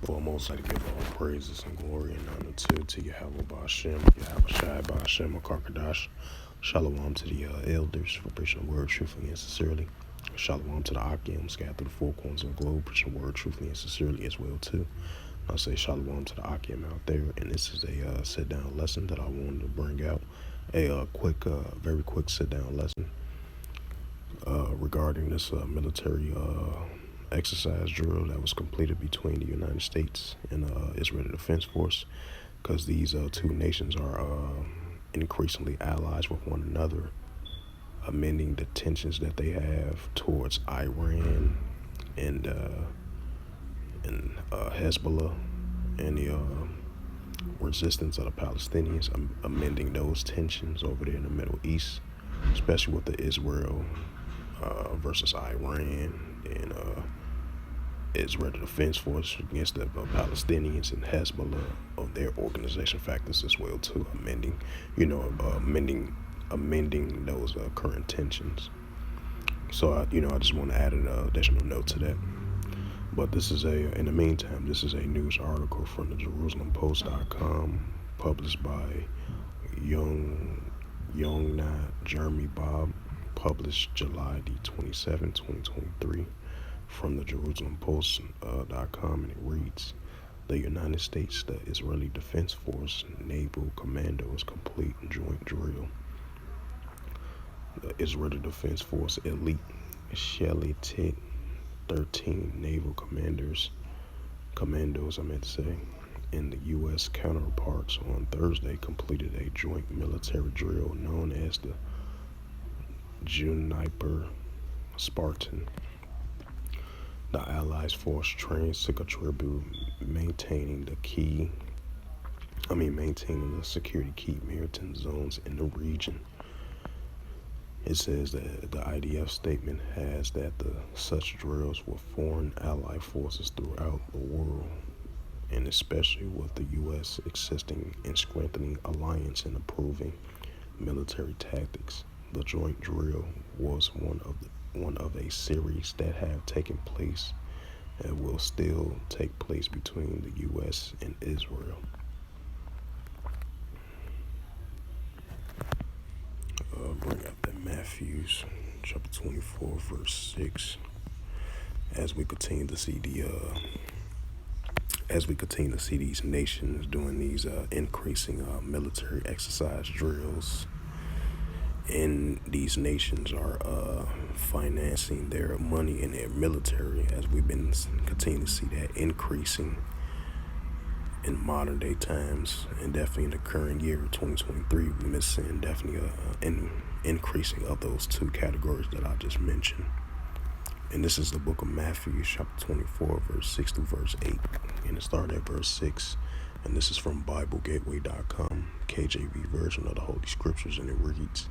Foremost, I give all praises and glory and honor to Yahweh Ba'Shem, Yahweh Shai Ba'Shem, Akarkadash. Shalom to the elders for preaching the word truthfully and sincerely. Shalom to the Akim, scattered through the four corners of the globe, preaching the word truthfully and sincerely as well too. I say shalom to the Akim out there, and this is a sit-down lesson that I wanted to bring out. Very quick sit-down lesson regarding this military exercise drill that was completed between the United States and Israeli Defense Force, because these two nations are increasingly allies with one another, amending the tensions that they have towards Iran and Hezbollah and the resistance of the Palestinians, amending those tensions over there in the Middle East, especially with the Israel versus Iran and Israeli Defense Force against the Palestinians and Hezbollah of their organization factors as well too, amending those current tensions. So I just want to add an additional note to that. But this is in the meantime, this is a news article from the JerusalemPost.com, published by Young Jeremy Bob, published July the 27th, 2023, from the JerusalemPost.com, and it reads: the United States, the Israeli Defense Force, naval commandos complete joint drill. The Israeli Defense Force elite Shelitet 13 naval commandos, and the U.S. counterparts on Thursday completed a joint military drill known as the Juniper Spartan. The Allies force trains to contribute maintaining the security key maritime zones in the region. It says that the IDF statement has that such drills with foreign allied forces throughout the world, and especially with the U.S. assisting in strengthening alliance and improving military tactics. The joint drill was one of a series that have taken place and will still take place between the U.S. and Israel. Bring up that Matthews chapter 24 verse 6. As we continue to see these nations doing these increasing military exercise drills, and these nations are financing their money in their military, as we've been continuing to see that increasing in modern day times, and definitely in the current year 2023, we've been seeing definitely an increasing of those two categories that I just mentioned. And this is the book of Matthew, chapter 24, verse 6 through verse 8. And it started at verse 6. And this is from BibleGateway.com, KJV version of the Holy Scriptures. And it reads,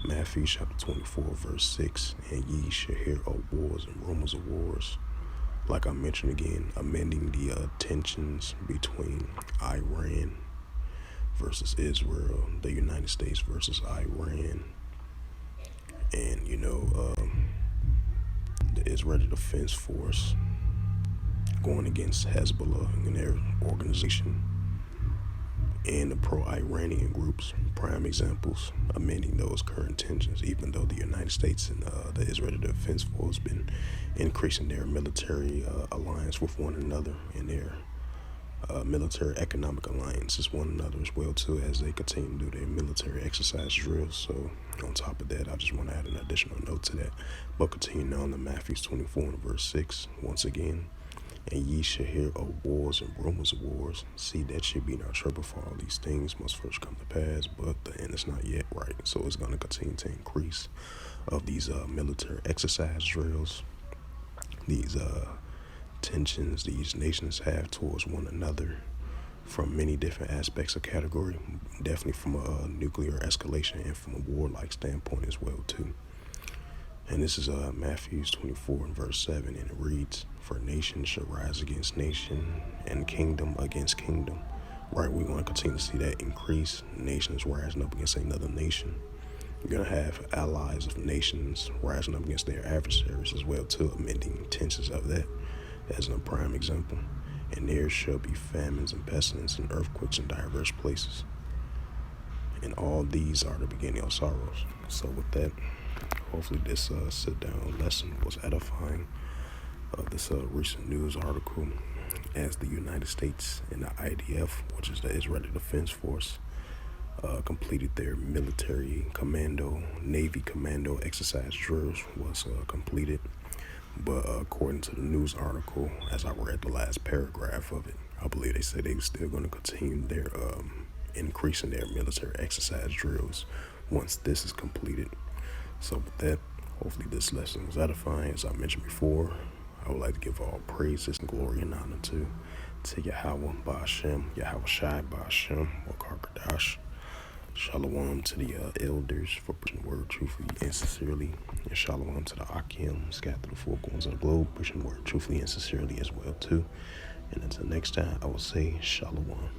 Matthew chapter 24, verse 6. And ye shall hear of wars and rumors of wars. Like I mentioned again, amending the tensions between Iran versus Israel, the United States versus Iran, and the Israeli Defense Force going against Hezbollah and their organization, and the pro-Iranian groups, prime examples, amending those current tensions, even though the United States and the Israeli Defense Force have been increasing their military alliance with one another, and their military economic alliance with one another as well too, as they continue to do their military exercise drills. So on top of that, I just want to add an additional note to that. But continuing on to Matthew 24 and verse 6, once again, and ye shall hear of wars and rumors of wars. See that ye be not troubled, for all these things must first come to pass, but the end is not yet right. So it's going to continue to increase of these military exercise drills, these tensions these nations have towards one another from many different aspects of category, definitely from a nuclear escalation and from a warlike standpoint as well too. And this is Matthew 24 and verse 7, and it reads, for nation shall rise against nation, and kingdom against kingdom. Right, we want to continue to see that increase. Nations rising up against another nation. You're going to have allies of nations rising up against their adversaries as well too, amending tensions of that, as a prime example. and there shall be famines and pestilence and earthquakes in diverse places. And all these are the beginning of sorrows. So with that, hopefully this sit-down lesson was edifying of this recent news article as the United States and the IDF, which is the Israeli Defense Force, completed their military commando, Navy commando exercise drills was completed. But according to the news article, as I read the last paragraph of it, I believe they said they were still going to continue their increasing their military exercise drills once this is completed. So with that, hopefully this lesson was edifying. As I mentioned before, I would like to give all praises and glory and honor to Yahweh Ba'Shem, Yahweh Shai Ba'Shem, Wakarkadash. Shalom to the elders for preaching the word truthfully and sincerely. And shalom to the Akim scattered through the four corners of the globe, preaching the word truthfully and sincerely as well too. And until next time, I will say shalom.